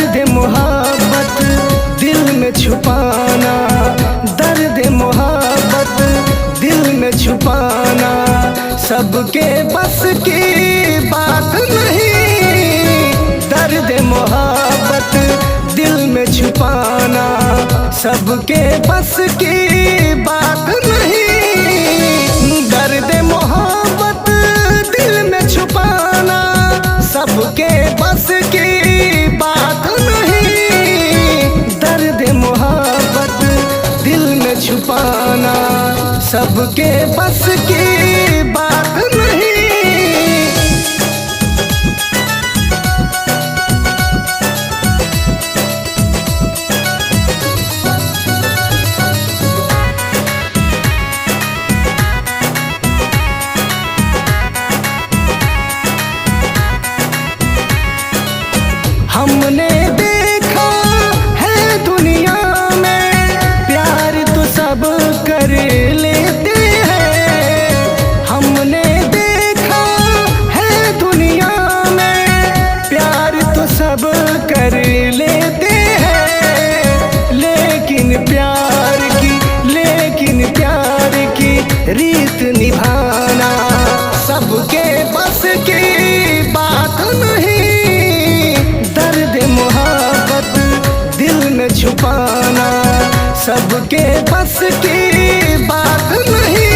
दर्द मोहब्बत दिल में छुपाना, दर्द मोहब्बत दिल में छुपाना सबके बस की बात नहीं। दर्द मोहब्बत दिल में छुपाना सबके बस की बात नहीं। दर्द मोहब्बत दिल में छुपाना सबके बस की बात नहीं। दर्द मोहब्बत दिल में छुपाना सबके बस की बात नहीं। हमने देखा है दुनिया में प्यार तो सब कर लेते हैं। हमने देखा है दुनिया में प्यार तो सब कर लेते हैं। लेकिन प्यार की रीत निभाना सबके बस की बात नहीं। दर्द मोहब्बत दिल में छुपाना सबके बस की बात नहीं।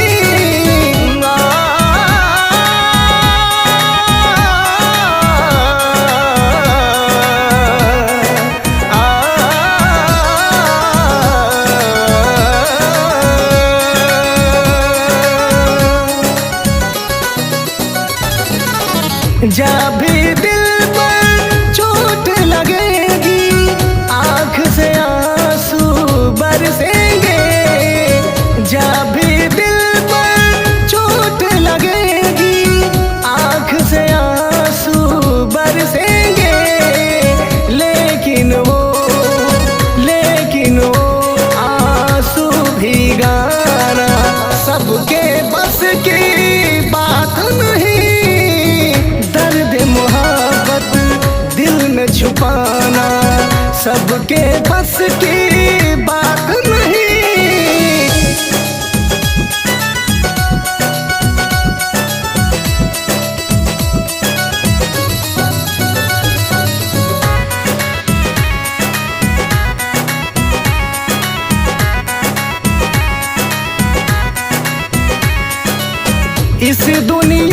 जब भी दिल पर चोट लगेगी आँख से आंसू बरसेंगे। जब भी दिल पर चोट लगेगी आँख से आंसू बरसेंगे। लेकिन वो आंसू भीगाना सबके बस की बात नहीं। दर्द मोहब्बत दिल में छुपाना सबके बस की बात नहीं। इस दुनिया